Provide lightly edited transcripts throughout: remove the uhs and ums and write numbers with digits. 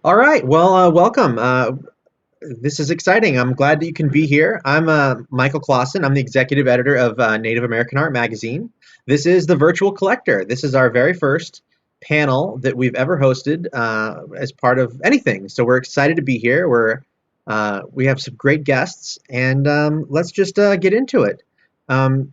All right. Well, welcome. This is exciting. I'm glad that you can be here. I'm Michael Clawson. I'm the executive editor of Native American Art Magazine. This is the Virtual Collector. This is our very first panel that we've ever hosted as part of anything. So we're excited to be here. We have some great guests, and let's just get into it. Um,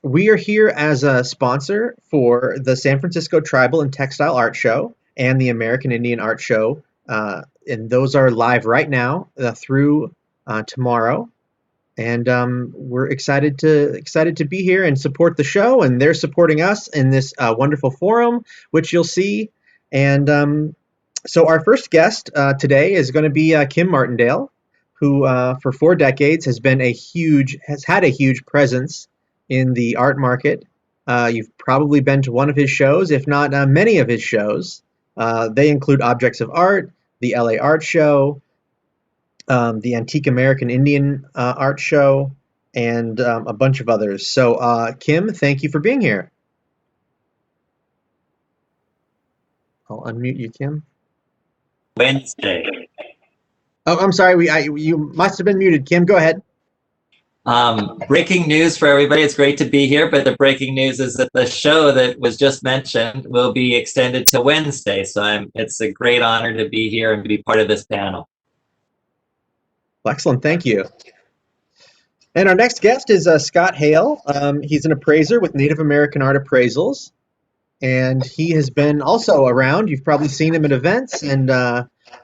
we are here as a sponsor for the San Francisco Tribal and Textile Art Show and the American Indian Art Show, and those are live right now through tomorrow. And we're excited to be here and support the show, and they're supporting us in this wonderful forum, which you'll see. And so our first guest today is going to be Kim Martindale, who for 4 decades has had a huge presence in the art market. You've probably been to one of his shows, if not many of his shows. They include Objects of Art, the LA Art Show, the Antique American Indian Art Show, and a bunch of others. So, Kim, thank you for being here. I'll unmute you, Kim. Wednesday. Oh, I'm sorry. You must have been muted. Kim, go ahead. Breaking news for everybody. It's great to be here, but the breaking news is that the show that was just mentioned will be extended to Wednesday. So it's a great honor to be here and be part of this panel. Excellent. Thank you. And our next guest is Scott Hale. He's an appraiser with Native American Art Appraisals, and he has been also around. You've probably seen him at events and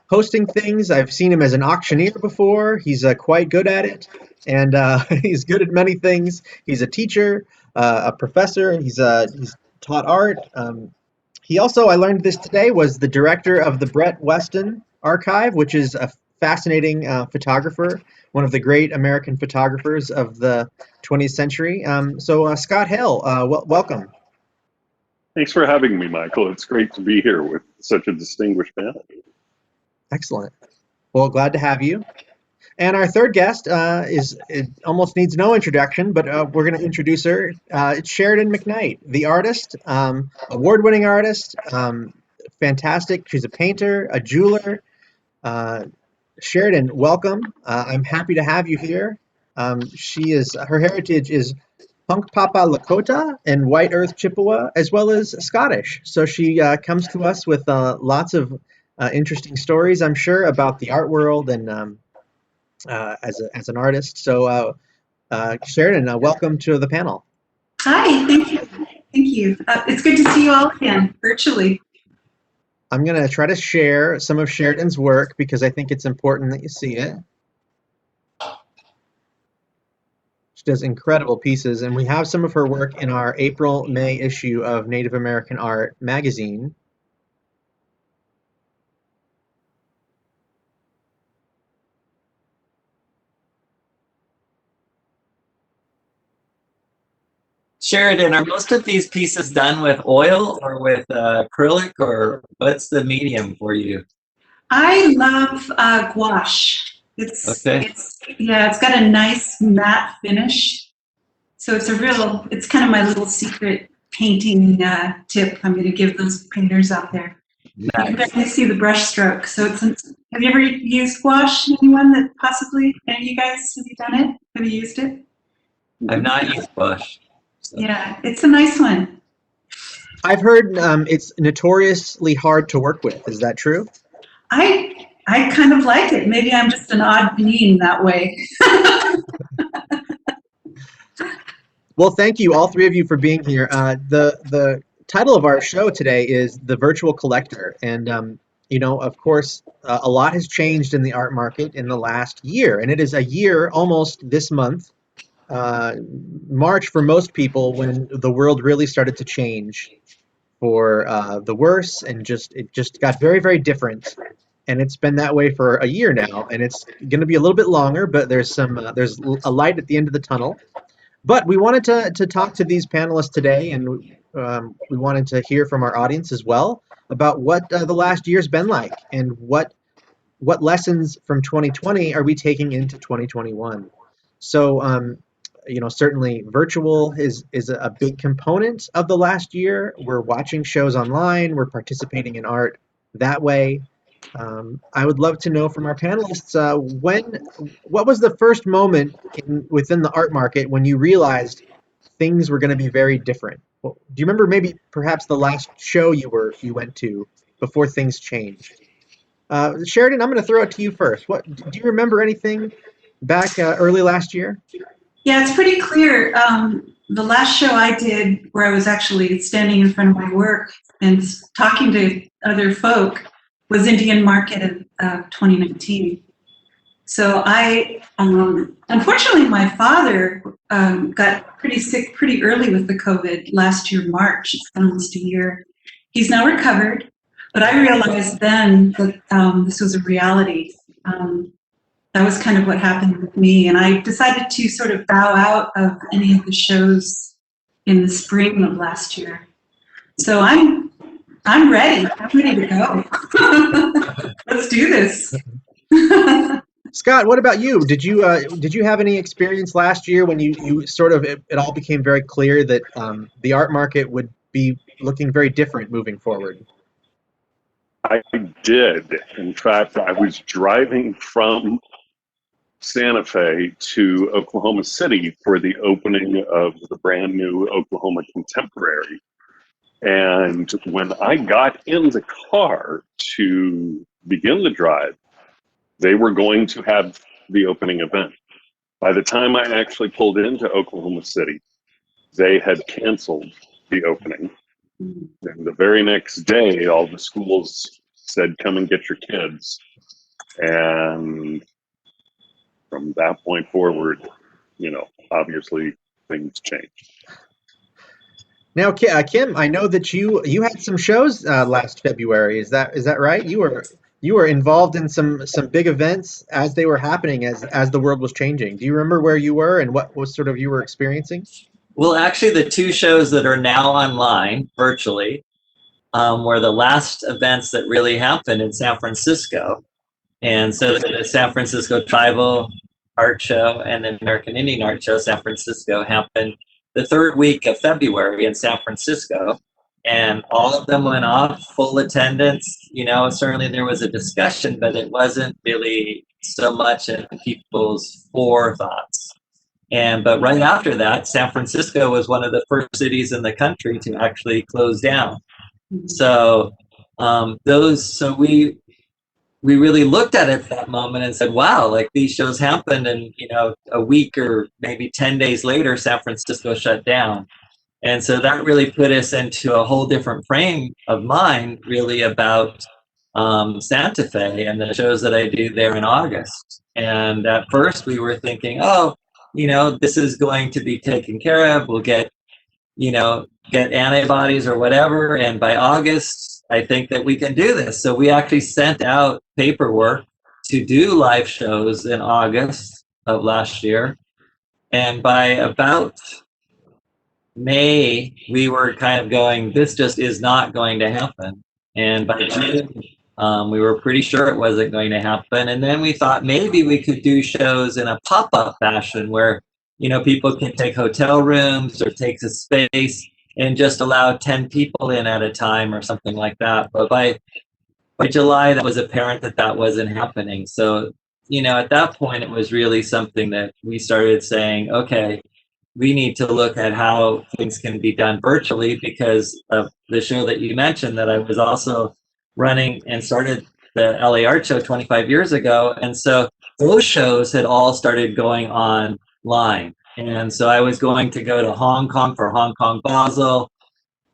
hosting things. I've seen him as an auctioneer before. He's quite good at it, and he's good at many things. He's a teacher, a professor. He's taught art. He also, I learned this today, was the director of the Brett Weston Archive, which is a fascinating photographer, one of the great American photographers of the 20th century. So, Scott Hale, welcome. Thanks for having me, Michael. It's great to be here with such a distinguished panel. Excellent. Well, glad to have you. And our third guest it almost needs no introduction, but we're going to introduce her. It's Sheridan MacKnight, the artist, award-winning artist, fantastic. She's a painter, a jeweler. Sheridan, welcome. I'm happy to have you here. Her heritage is Hunkpapa Lakota and White Earth Chippewa, as well as Scottish. So she comes to us with lots of interesting stories, I'm sure, about the art world and as an artist. So, Sheridan, welcome to the panel. Hi, thank you. Thank you. It's good to see you all again, virtually. I'm going to try to share some of Sheridan's work because I think it's important that you see it. She does incredible pieces, and we have some of her work in our April-May issue of Native American Art magazine. Sheridan, are most of these pieces done with oil or with acrylic, or what's the medium for you? I love gouache. It's got a nice matte finish. So it's kind of my little secret painting tip I'm going to give those painters out there. Nice. You can definitely see the brush stroke. So have you ever used gouache? Anyone that possibly, any of you guys, have you done it? Have you used it? I've not used gouache. So. Yeah, it's a nice one. I've heard it's notoriously hard to work with. Is that true? I kind of like it. Maybe I'm just an odd being that way. Well, thank you, all three of you, for being here. The title of our show today is The Virtual Collector. And, of course, a lot has changed in the art market in the last year. And it is a year almost this month, March for most people, when the world really started to change for the worse, and it just got very, very different. And it's been that way for a year now, and it's going to be a little bit longer, but there's a light at the end of the tunnel. But we wanted to talk to these panelists today, and we wanted to hear from our audience as well about what the last year's been like, and what lessons from 2020 are we taking into 2021. So, certainly virtual is a big component of the last year. We're watching shows online, we're participating in art that way. I would love to know from our panelists what was the first moment within the art market when you realized things were going to be very different? Well, do you remember maybe perhaps the last show you went to before things changed? Sheridan, I'm going to throw it to you first. What do you remember anything back early last year? Yeah, it's pretty clear. The last show I did, where I was actually standing in front of my work and talking to other folk, was Indian Market in 2019. So unfortunately, my father got pretty sick pretty early with the COVID last year, March. It's been almost a year. He's now recovered, but I realized then that this was a reality. That was kind of what happened with me, and I decided to sort of bow out of any of the shows in the spring of last year. So I'm ready. I'm ready to go. Let's do this. Scott, what about you? Did you have any experience last year when you sort of it all became very clear that the art market would be looking very different moving forward? I did. In fact, I was driving from Santa Fe to Oklahoma City for the opening of the brand new Oklahoma Contemporary. And when I got in the car to begin the drive, they were going to have the opening event. By the time I actually pulled into Oklahoma City, they had canceled the opening. And the very next day, all the schools said, come and get your kids. And from that point forward, obviously things changed. Now, Kim, I know that you had some shows last February. Is that right? You were involved in some big events as they were happening as the world was changing. Do you remember where you were and what was sort of you were experiencing? Well, actually, the two shows that are now online virtually were the last events that really happened in San Francisco. And so the San Francisco Tribal Art Show and the American Indian Art Show, San Francisco, happened the third week of February in San Francisco. And all of them went off, full attendance. Certainly there was a discussion, but it wasn't really so much in people's forethoughts. But right after that, San Francisco was one of the first cities in the country to actually close down. So we really looked at it at that moment and said, wow, like these shows happened and, a week or maybe 10 days later, San Francisco shut down. And so that really put us into a whole different frame of mind, really, about Santa Fe and the shows that I do there in August. And at first we were thinking, this is going to be taken care of. We'll get antibodies or whatever. And by August, I think that we can do this. So we actually sent out paperwork to do live shows in August of last year. And by about May, we were kind of going, this just is not going to happen. And by June, we were pretty sure it wasn't going to happen. And then we thought maybe we could do shows in a pop-up fashion where, people can take hotel rooms or take a space and just allow 10 people in at a time or something like that. But by July, that was apparent that wasn't happening. So, at that point, it was really something that we started saying, okay, we need to look at how things can be done virtually, because of the show that you mentioned that I was also running and started the LA Art Show 25 years ago. And so those shows had all started going online. And so I was going to go to Hong Kong for Hong Kong Basel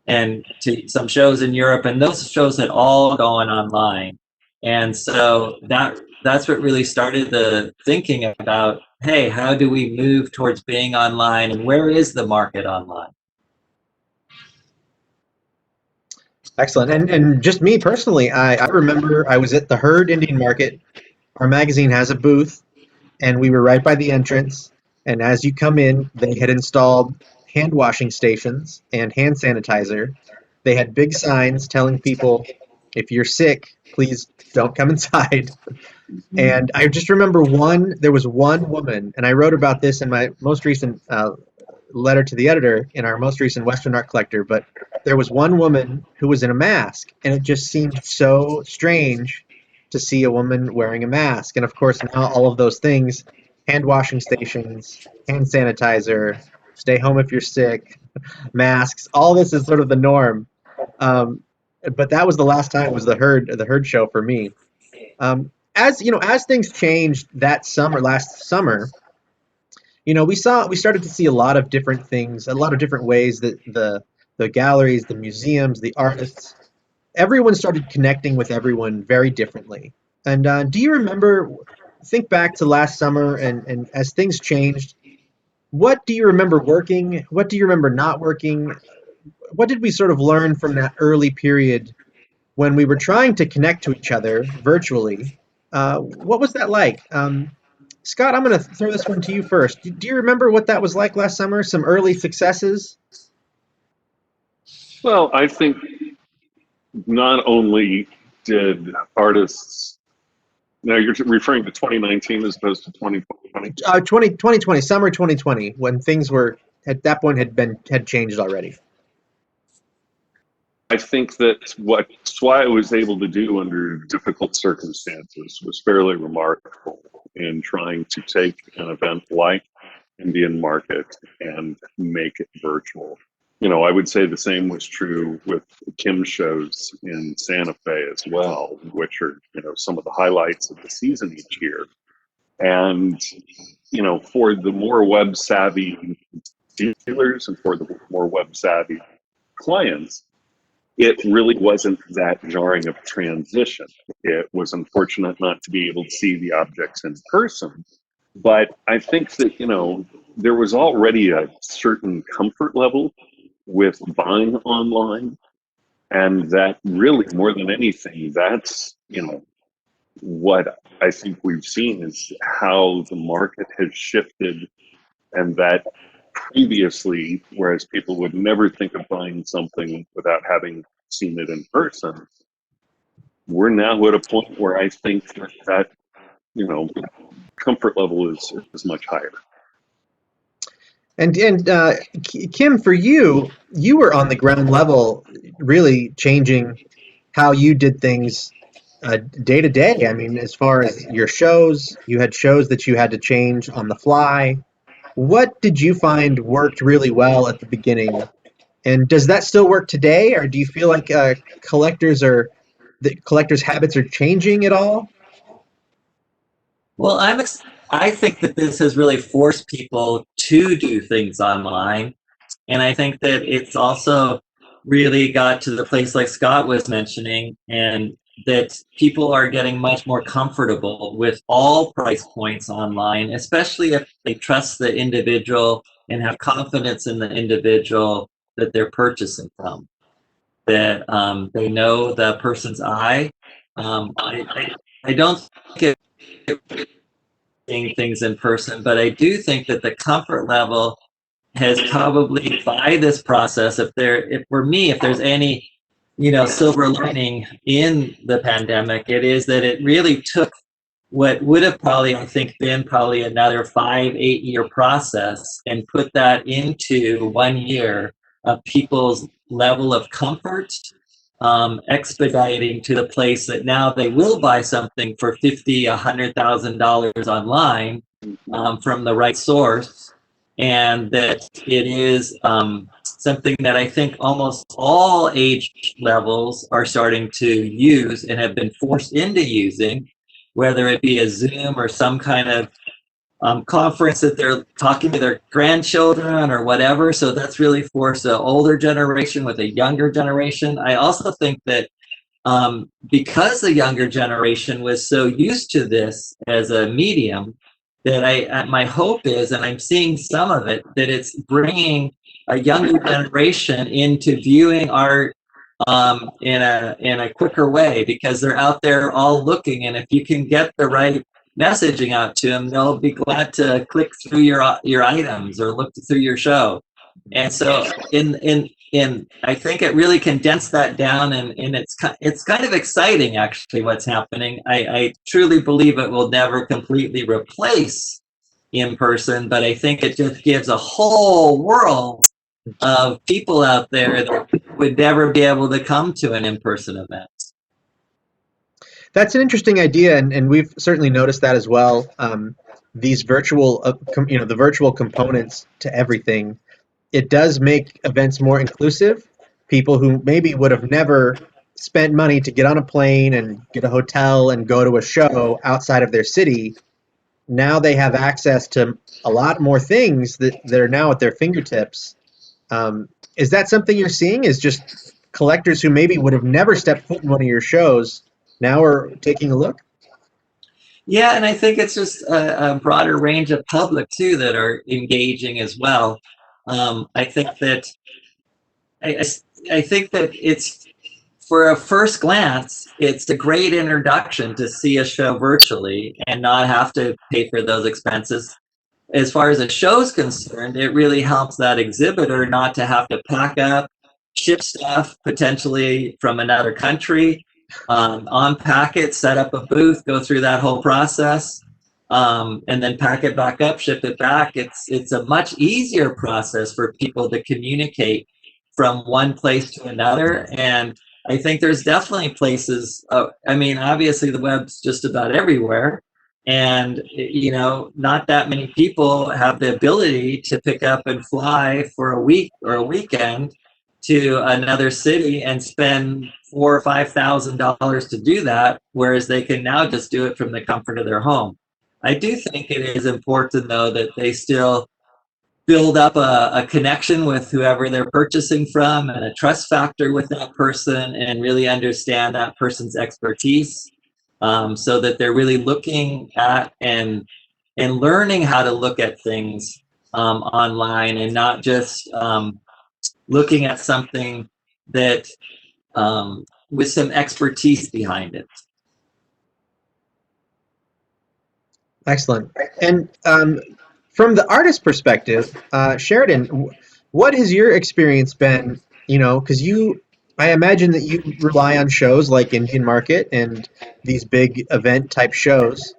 and to some shows in Europe, and those shows had all gone online. And so that's what really started the thinking about, hey, how do we move towards being online, and where is the market online? Excellent. And just me personally, I remember I was at the Herd Indian Market. Our magazine has a booth, and we were right by the entrance. And as you come in, they had installed hand washing stations and hand sanitizer. They had big signs telling people, if you're sick, please don't come inside. And I just remember there was one woman, and I wrote about this in my most recent letter to the editor in our most recent Western Art Collector, but there was one woman who was in a mask, and it just seemed so strange to see a woman wearing a mask. And of course, now all of those things, hand washing stations, hand sanitizer, stay home if you're sick, masks, all this is sort of the norm. Um, but that was the last time it was the herd show for me. As you know, as things changed that summer, last summer, we started to see a lot of different things, a lot of different ways that the galleries, the museums, the artists, everyone started connecting with everyone very differently. And do you remember, think back to last summer and as things changed, what do you remember working? What do you remember not working? What did we sort of learn from that early period when we were trying to connect to each other virtually? What was that like? Scott, I'm going to throw this one to you first. Do you remember what that was like last summer? Some early successes? Well, I think not only did artists, now you're referring to 2019 as opposed to 2020? 2020, summer 2020, when things were at that point had changed already. I think that what Spyro was able to do under difficult circumstances was fairly remarkable in trying to take an event like Indian Market and make it virtual. I would say the same was true with Kim's shows in Santa Fe as well, which are, some of the highlights of the season each year. And, for the more web savvy dealers and for the more web savvy clients, it really wasn't that jarring of a transition. It was unfortunate not to be able to see the objects in person, but I think that, there was already a certain comfort level with buying online, and that really, more than anything, that's, what I think we've seen is how the market has shifted, and that previously, whereas people would never think of buying something without having seen it in person, we're now at a point where I think that comfort level is much higher. And Kim, for you, you were on the ground level, really changing how you did things day to day. I mean, as far as your shows, you had shows that you had to change on the fly. What did you find worked really well at the beginning? And does that still work today, or do you feel like the collectors' habits are changing at all? Well, I think that this has really forced people to do things online. And I think that it's also really got to the place like Scott was mentioning, and that people are getting much more comfortable with all price points online, especially if they trust the individual and have confidence in the individual that they're purchasing from, that they know the person's eye. I don't think seeing things in person, but I do think that the comfort level has probably, by this process, if there's any, silver lining in the pandemic, it is that it really took what would have probably, I think, been probably another 5-8 year process and put that into 1 year of people's level of comfort, expediting to the place that now they will buy something for $50,000-$100,000 online from the right source, and that it is something that I think almost all age levels are starting to use and have been forced into using, whether it be a Zoom or some kind of conference that they're talking to their grandchildren or whatever. So that's really forced the older generation with a younger generation. I also think that because the younger generation was so used to this as a medium, that my hope is, and I'm seeing some of it, that it's bringing a younger generation into viewing art in a quicker way, because they're out there all looking, and if you can get the right messaging out to them, they'll be glad to click through your items or look through your show. And so I think it really condensed that down, and it's kind of exciting actually what's happening. I truly believe it will never completely replace in person, but I think it just gives a whole world of people out there that would never be able to come to an in-person event. That's an interesting idea, and we've certainly noticed that as well. These virtual, the virtual components to everything, it does make events more inclusive. People who maybe would have never spent money to get on a plane and get a hotel and go to a show outside of their city, now they have access to a lot more things that are now at their fingertips. Is that something you're seeing? Is just collectors who maybe would have never stepped foot in one of your shows now are taking a look? Yeah, and I think it's just a broader range of public too that are engaging as well. I think that I, I think that it's for a first glance, it's a great introduction to see a show virtually and not have to pay for those expenses. As far as a show's concerned, it really helps that exhibitor not to have to pack up, ship stuff potentially from another country, unpack it, set up a booth, go through that whole process, and then pack it back up, ship it back. It's a much easier process for people to communicate from one place to another. And I think there's definitely places. I mean, obviously the web's just about everywhere, and not that many people have the ability to pick up and fly for a week or a weekend to another city and spend $4,000 or $5,000 to do that, whereas they can now just do it from the comfort of their home. I do think it is important, though, that they still build up a connection with whoever they're purchasing from and a trust factor with that person and really understand that person's expertise, so that they're really looking at and learning how to look at things online and not just looking at something that with some expertise behind it. Excellent. And from the artist perspective, Sheridan, what has your experience been? Because I imagine that you rely on shows like Indian Market and these big event type shows,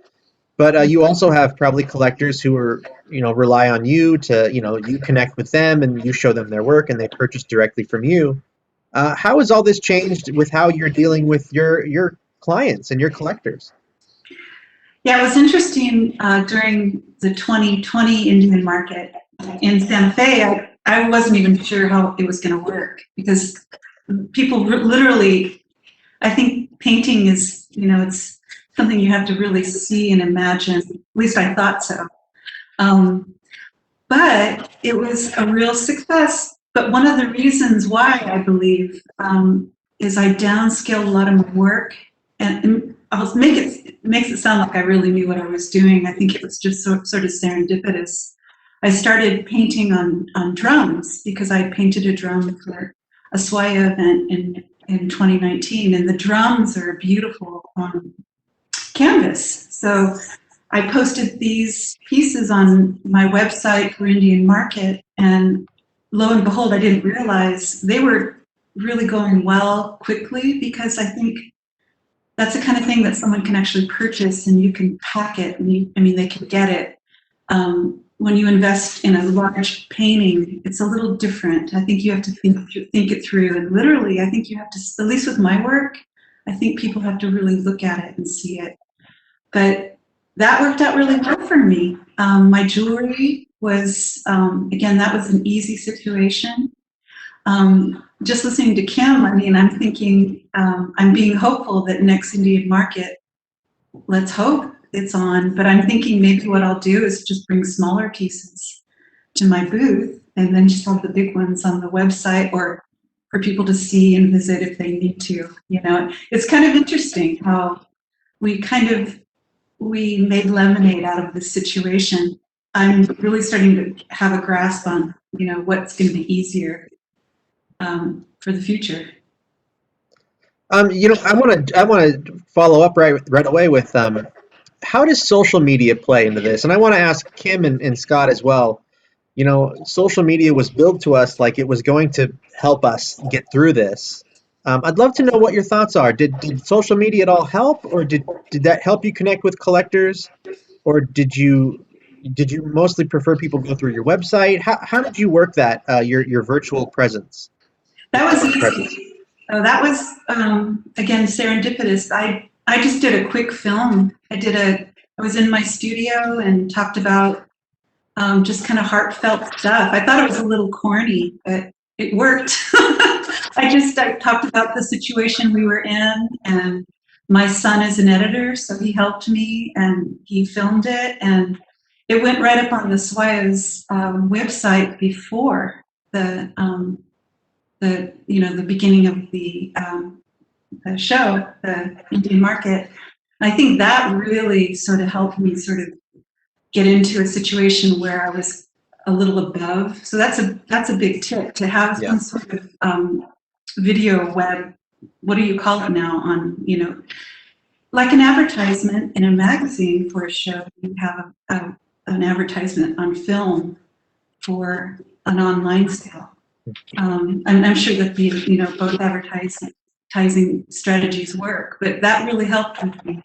but you also have probably collectors who rely on you to, you connect with them and you show them their work and they purchase directly from you. How has all this changed with how you're dealing with your clients and your collectors? Yeah, it was interesting during the 2020 Indian Market in Santa Fe. I wasn't even sure how it was going to work because people literally, I think painting is, it's something you have to really see and imagine. At least I thought so. But it was a real success. But one of the reasons why I believe is I downscaled a lot of my work, and makes it sound like I really knew what I was doing. I think it was just sort of serendipitous. I started painting on drums because I painted a drum for a SWAIA event in 2019, and the drums are beautiful on canvas. So I posted these pieces on my website for Indian Market, and lo and behold, I didn't realize they were really going well quickly because I think that's the kind of thing that someone can actually purchase and you can pack it. They can get it. When you invest in a large painting, it's a little different. I think you have to think it through. And literally, I think you have to, at least with my work, I think people have to really look at it and see it. But that worked out really well for me. My jewelry was, again, that was an easy situation. Just listening to Kim, I'm thinking, I'm being hopeful that next Indian Market, let's hope it's on, but I'm thinking maybe what I'll do is just bring smaller pieces to my booth and then just have the big ones on the website or for people to see and visit if they need to. It's kind of interesting how we made lemonade out of this situation. I'm really starting to have a grasp on, what's going to be easier for the future. I want to follow up right away with how does social media play into this? And I want to ask Kim and Scott as well. Social media was billed to us like it was going to help us get through this. I'd love to know what your thoughts are. Did social media at all help, or did that help you connect with collectors, or did you mostly prefer people go through your website? How did you work that your virtual presence? That was easy. Oh, that was again serendipitous. I just did a quick film. I was in my studio and talked about just kind of heartfelt stuff. I thought it was a little corny, but it worked. I talked about the situation we were in, and my son is an editor, so he helped me and he filmed it, and it went right up on the SWIA's website before the beginning of the show, the Indian market. I think that really sort of helped me sort of get into a situation where I was a little above. So that's a big tip, to have some sort of video web. What do you call it now? On like an advertisement in a magazine for a show. You have an advertisement on film for an online sale. I'm sure that both advertising strategies work, but that really helped with me.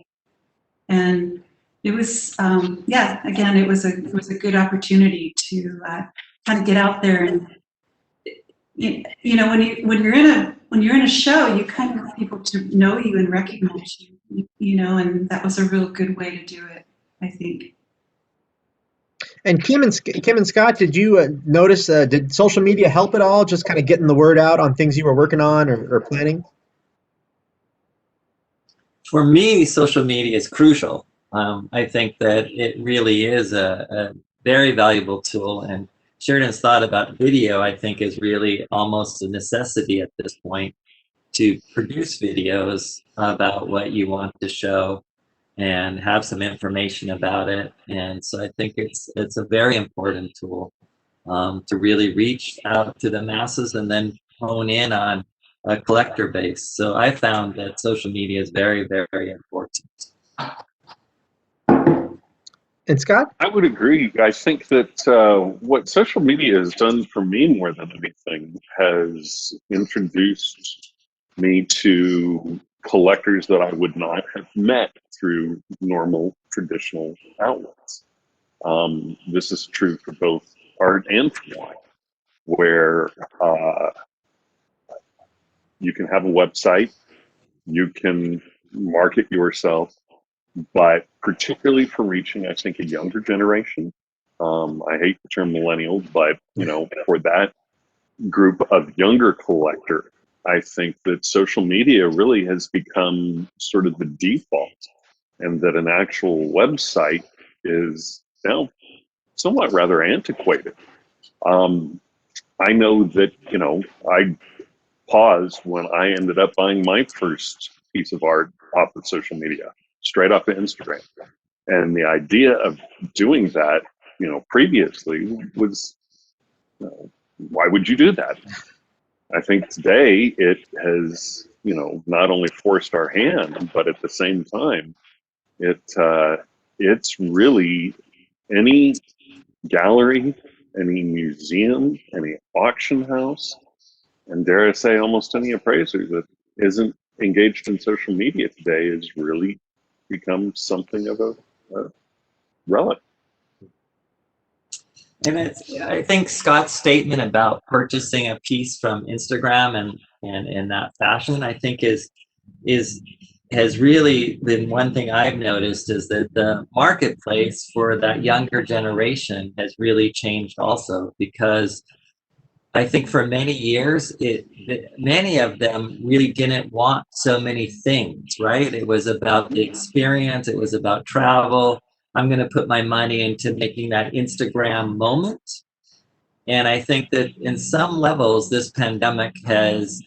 And it was again, it was a good opportunity to kind of get out there, and when you're in a show, you kind of want people to know you and recognize you, and that was a real good way to do it, I think. And Kim and Scott, did you notice, did social media help at all, just kind of getting the word out on things you were working on or planning? For me, social media is crucial. I think that it really is a very valuable tool, and Sheridan's thought about video, I think, is really almost a necessity at this point to produce videos about what you want to show and have some information about it. And so I think it's a very important tool to really reach out to the masses and then hone in on a collector base. So I found that social media is very, very important. And Scott? I would agree. I think that what social media has done for me more than anything has introduced me to collectors that I would not have met through normal traditional outlets. This is true for both art and for wine, where you can have a website, you can market yourself, but particularly for reaching, I think, a younger generation. I hate the term millennial, but for that group of younger collector, I think that social media really has become sort of the default, and that an actual website is now somewhat rather antiquated. I know that, I paused when I ended up buying my first piece of art off of social media, straight off of Instagram. And the idea of doing that, previously was, why would you do that? I think today it has, not only forced our hand, but at the same time, it's really any gallery, any museum, any auction house, and dare I say almost any appraiser that isn't engaged in social media today has really become something of a relic. And I think Scott's statement about purchasing a piece from Instagram and in that fashion, I think has really been one thing I've noticed, is that the marketplace for that younger generation has really changed also, because I think for many years, many of them really didn't want so many things, right? It was about the experience, it was about travel. I'm going to put my money into making that Instagram moment. And I think that in some levels, this pandemic has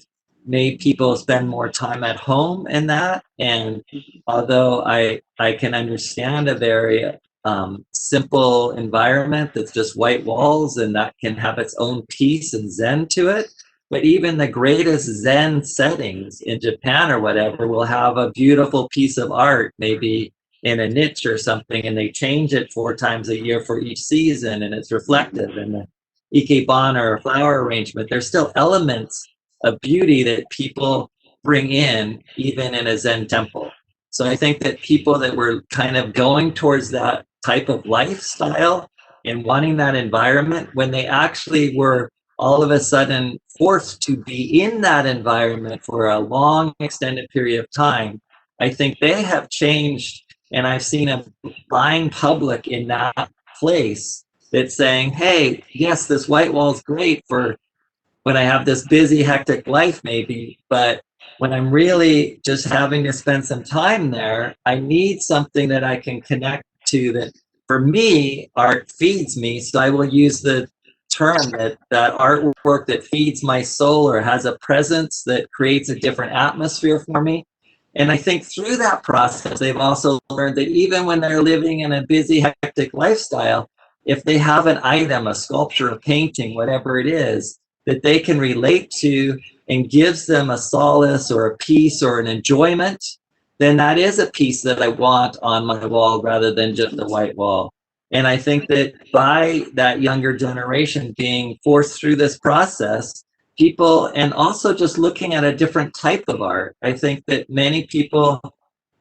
made people spend more time at home in that. And although I can understand a very simple environment that's just white walls and that can have its own peace and zen to it, but even the greatest zen settings in Japan or whatever will have a beautiful piece of art, maybe in a niche or something, and they change it 4 times a year for each season, and it's reflective in the ikebana or flower arrangement. There's still elements of beauty that people bring in, even in a Zen temple. So I think that people that were kind of going towards that type of lifestyle and wanting that environment, when they actually were all of a sudden forced to be in that environment for a long extended period of time, I think they have changed, and I've seen a buying public in that place that's saying, hey, yes, this white wall is great for when I have this busy, hectic life, maybe, but when I'm really just having to spend some time there, I need something that I can connect to that, for me, art feeds me. So I will use the term that artwork that feeds my soul or has a presence that creates a different atmosphere for me. And I think through that process, they've also learned that even when they're living in a busy, hectic lifestyle, if they have an item, a sculpture, a painting, whatever it is, that they can relate to and gives them a solace or a peace or an enjoyment, then that is a piece that I want on my wall rather than just a white wall. And I think that by that younger generation being forced through this process, people, and also just looking at a different type of art, I think that many people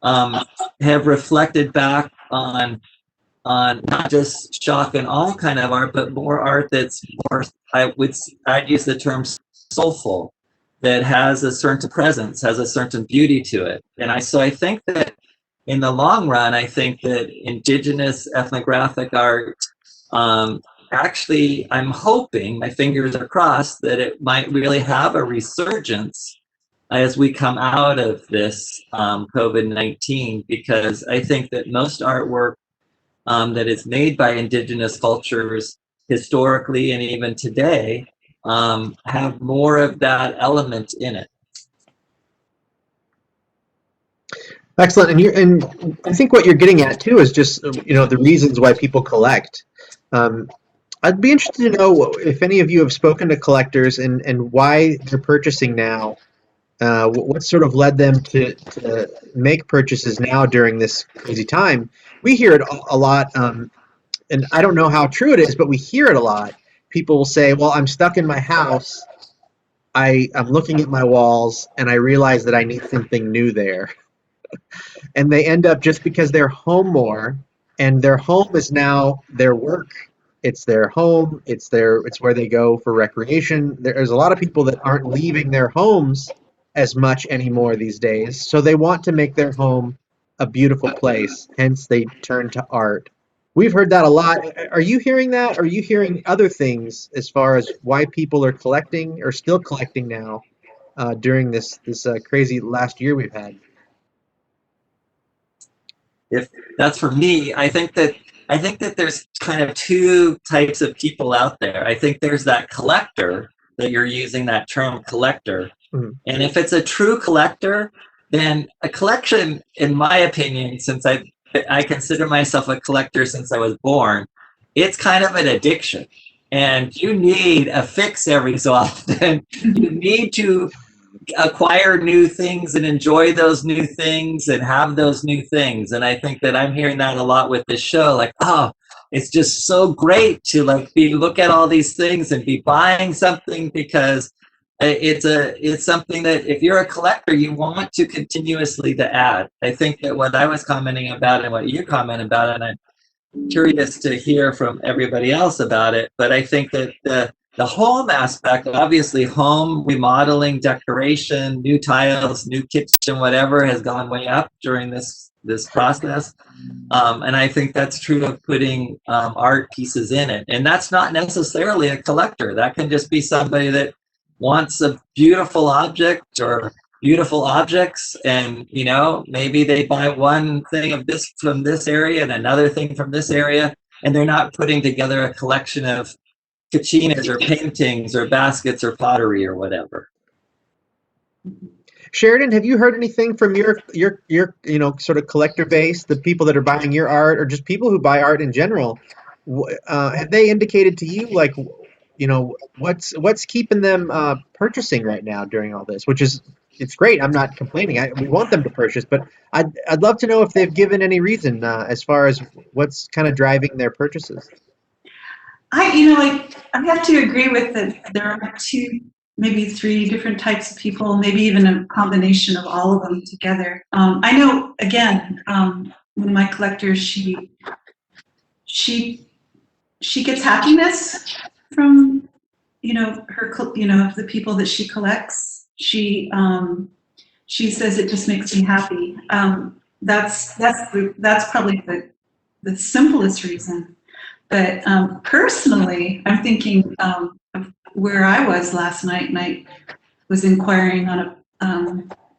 have reflected back on not just shock and awe kind of art, but more art that's more, I'd use the term soulful, that has a certain presence, has a certain beauty to it. And so I think that in the long run, I think that indigenous ethnographic art, actually, I'm hoping, my fingers are crossed, that it might really have a resurgence as we come out of this COVID-19, because I think that most artwork that is made by indigenous cultures historically and even today have more of that element in it. Excellent, and I think what you're getting at too is just the reasons why people collect. I'd be interested to know if any of you have spoken to collectors and why they're purchasing now. What sort of led them to make purchases now during this crazy time? We hear it a lot, and I don't know how true it is, but we hear it a lot. People will say, "Well, I'm stuck in my house. I'm looking at my walls, and I realize that I need something new there." And they end up, just because they're home more, and their home is now their work. It's their home. It's where they go for recreation. There's a lot of people that aren't leaving their homes as much anymore these days, so they want to make their home a beautiful place. Hence, they turn to art. We've heard that a lot. Are you hearing that? Are you hearing other things as far as why people are collecting or still collecting now during this crazy last year we've had? If that's for me, I think that there's kind of two types of people out there. I think there's that collector, that you're using that term collector. Mm-hmm. And if it's a true collector, then a collection, in my opinion, since I consider myself a collector since I was born, it's kind of an addiction. And you need a fix every so often. You need to acquire new things and enjoy those new things and have those new things. And I think that I'm hearing that a lot with this show, like, oh, it's just so great to look at all these things and be buying something, because it's something that if you're a collector, you want to continuously to add. I think that what I was commenting about and what you comment about, and I'm curious to hear from everybody else about it, but I think that the home aspect, obviously home remodeling, decoration, new tiles, new kitchen, whatever, has gone way up during this process. And I think that's true of putting art pieces in it. And that's not necessarily a collector. That can just be somebody that wants a beautiful object or beautiful objects, and maybe they buy one thing of this from this area and another thing from this area, and they're not putting together a collection of kachinas or paintings or baskets or pottery or whatever. Sheridan, have you heard anything from your sort of collector base, the people that are buying your art, or just people who buy art in general? Have they indicated to you, like, what's keeping them purchasing right now during all this? It's great. I'm not complaining. We want them to purchase, but I'd love to know if they've given any reason as far as what's kind of driving their purchases. I have to agree with that. There are two, maybe three different types of people, maybe even a combination of all of them together. I know, again, one of my collectors, she gets happiness from, her, the people that she collects. She she says it just makes me happy. That's probably the simplest reason. But personally, I'm thinking of where I was last night, and I was inquiring on a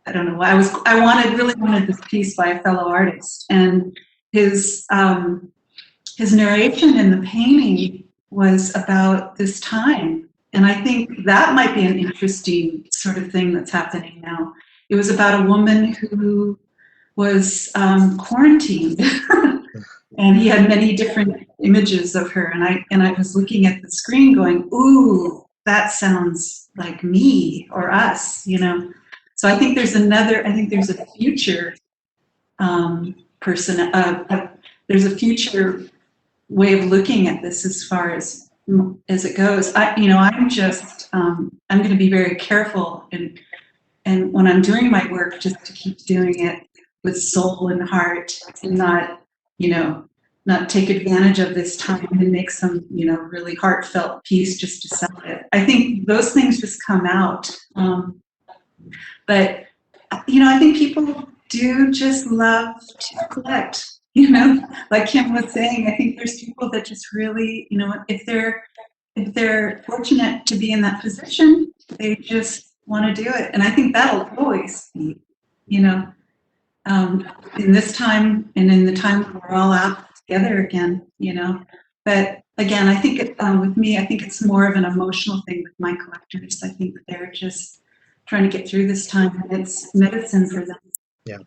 I don't know why I really wanted this piece by a fellow artist, and his narration in the painting was about this time, and I think that might be an interesting sort of thing that's happening now. It was about a woman who was quarantined, and he had many different images of her, and I was looking at the screen going, ooh, that sounds like me or us, you know. So I think there's a future there's a future way of looking at this as far as it goes. I'm going to be very careful and when I'm doing my work, just to keep doing it with soul and heart, and not take advantage of this time and make some, really heartfelt piece just to sell it. I think those things just come out. But I think people do just love to collect, like Kim was saying. I think there's people that just really, if they're fortunate to be in that position, they just want to do it. And I think that'll always be, in this time and in the time when we're all out together again, But again, I think with me, I think it's more of an emotional thing with my collectors. I think they're just trying to get through this time, and it's medicine for them. Yeah.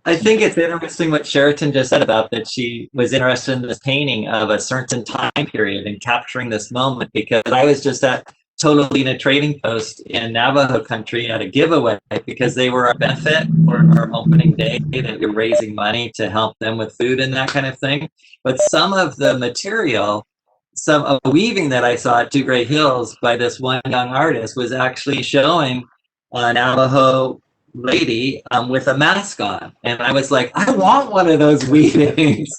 I think it's interesting what Sheridan just said about that she was interested in this painting of a certain time period and capturing this moment, because I was just at Totolina Trading Post in Navajo country at a giveaway because they were our benefit for our opening day, that we were raising money to help them with food and that kind of thing. But some of the material, some of the weaving that I saw at Two Great Hills by this one young artist was actually showing a Navajo lady with a mask on, and I was like, I want one of those weavings.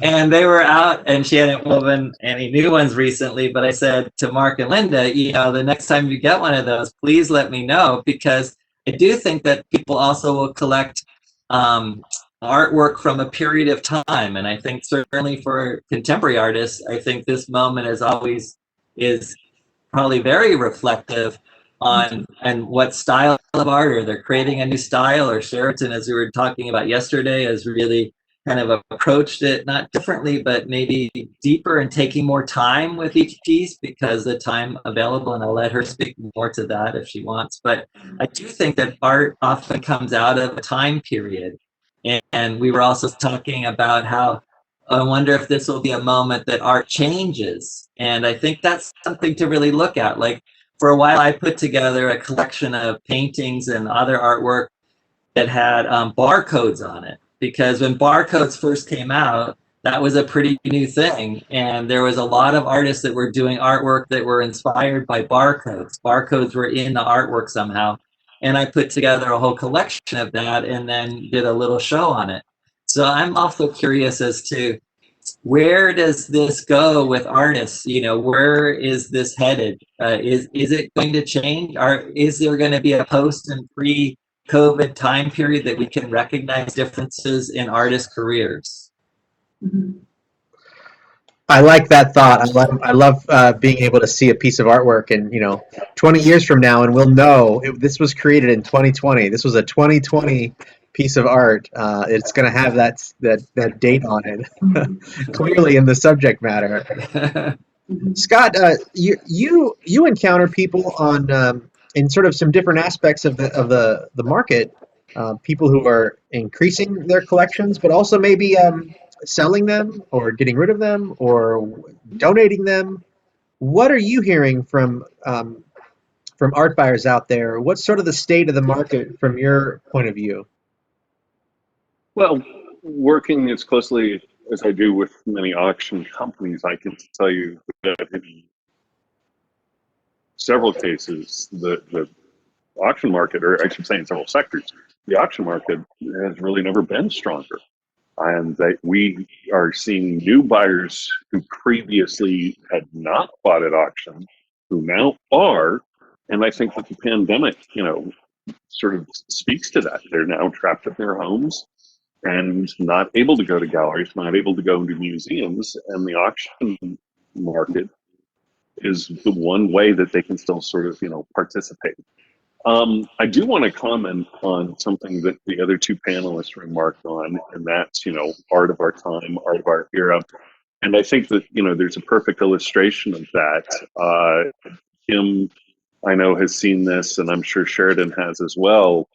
And they were out, and she hadn't woven any new ones recently, but I said to Mark and Linda, the next time you get one of those, please let me know, because I do think that people also will collect artwork from a period of time. And I think certainly for contemporary artists, I think this moment is probably very reflective on and what style of art, or they're creating a new style, or Sheraton, as we were talking about yesterday, has really kind of approached it not differently, but maybe deeper, and taking more time with each piece because the time available, and I'll let her speak more to that if she wants. But I do think that art often comes out of a time period. And we were also talking about how I wonder if this will be a moment that art changes. And I think that's something to really look at. Like, for a while, I put together a collection of paintings and other artwork that had barcodes on it, because when barcodes first came out, that was a pretty new thing. And there was a lot of artists that were doing artwork that were inspired by barcodes. Barcodes were in the artwork somehow. And I put together a whole collection of that and then did a little show on it. So I'm also curious as to, where does this go with artists? Where is this headed? Is it going to change? Or is there going to be a post and pre-COVID time period that we can recognize differences in artists' careers? Mm-hmm. I like that thought. I love being able to see a piece of artwork, and 20 years from now, and we'll know this was created in 2020. This was a 2020 piece of art. It's going to have that date on it, clearly in the subject matter. Scott, you encounter people on in sort of some different aspects of the market. People who are increasing their collections, but also maybe selling them or getting rid of them or donating them. What are you hearing from art buyers out there? What's sort of the state of the market from your point of view? Well, working as closely as I do with many auction companies, I can tell you that in several cases, the auction market, or I should say in several sectors, the auction market has really never been stronger. And that we are seeing new buyers who previously had not bought at auction, who now are. And I think that the pandemic, sort of speaks to that. They're now trapped in their homes and not able to go to galleries, not able to go to museums, and the auction market is the one way that they can still sort of, participate. I do want to comment on something that the other two panelists remarked on, and that's, art of our time, art of our era. And I think that, there's a perfect illustration of that. Kim, I know, has seen this, and I'm sure Sheridan has as well.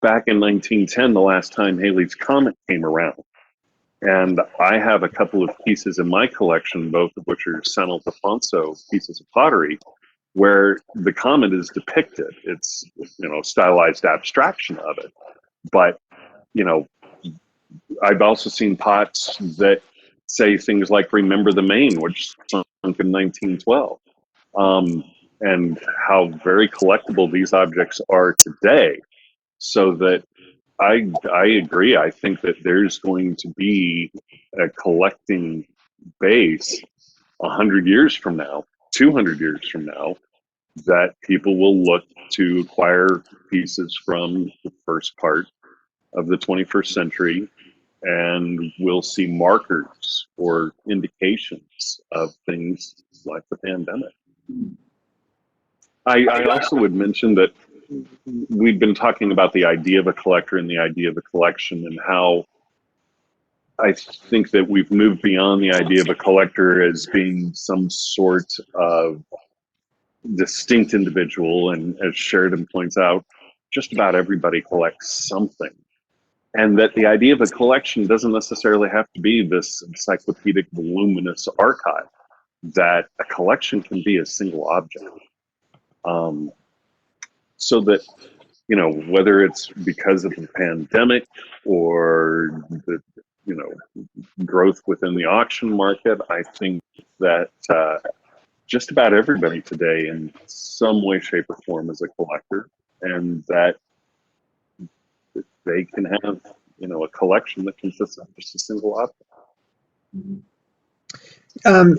Back in 1910, the last time Halley's Comet came around. And I have a couple of pieces in my collection, both of which are San Ildefonso pieces of pottery, where the comet is depicted. It's, stylized abstraction of it. But, I've also seen pots that say things like "Remember the Maine," which sunk in 1912, and how very collectible these objects are today. So that I agree. I think that there's going to be a collecting base 100 years from now, 200 years from now, that people will look to acquire pieces from the first part of the 21st century, and we'll see markers or indications of things like the pandemic. I also would mention that we've been talking about the idea of a collector and the idea of a collection, and how I think that we've moved beyond the idea of a collector as being some sort of distinct individual. And as Sheridan points out, just about everybody collects something. And that the idea of a collection doesn't necessarily have to be this encyclopedic, voluminous archive, that a collection can be a single object. So that, whether it's because of the pandemic or the, growth within the auction market, I think that just about everybody today in some way, shape, or form is a collector, and that they can have, a collection that consists of just a single object.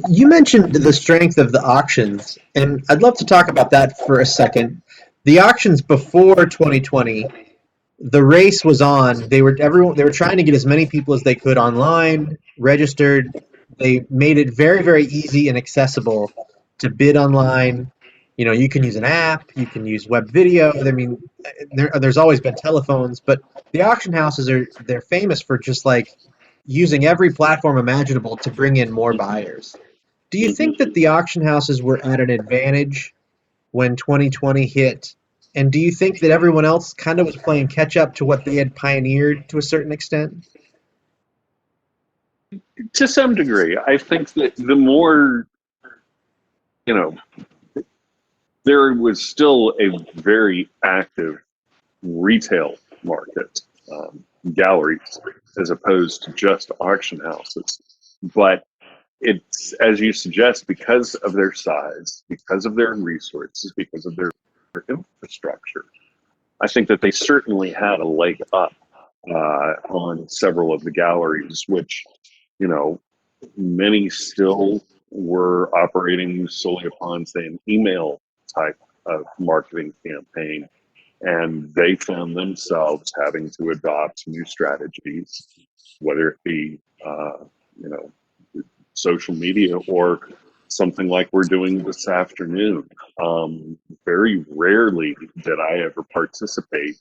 You mentioned the strength of the auctions, and I'd love to talk about that for a second. The auctions before 2020, the race was on. They were trying to get as many people as they could online, registered. They made it very, very easy and accessible to bid online. You can use an app, you can use web video. I mean, there's always been telephones, but the auction houses they're famous for just like using every platform imaginable to bring in more buyers. Do you think that the auction houses were at an advantage when 2020 hit? And do you think that everyone else kind of was playing catch up to what they had pioneered to a certain extent? To some degree, I think that the more, there was still a very active retail market, galleries, as opposed to just auction houses. But it's, as you suggest, because of their size, because of their resources, because of their infrastructure, I think that they certainly had a leg up on several of the galleries, which, many still were operating solely upon, say, an email type of marketing campaign. And they found themselves having to adopt new strategies, whether it be, social media or something like we're doing this afternoon. Very rarely did I ever participate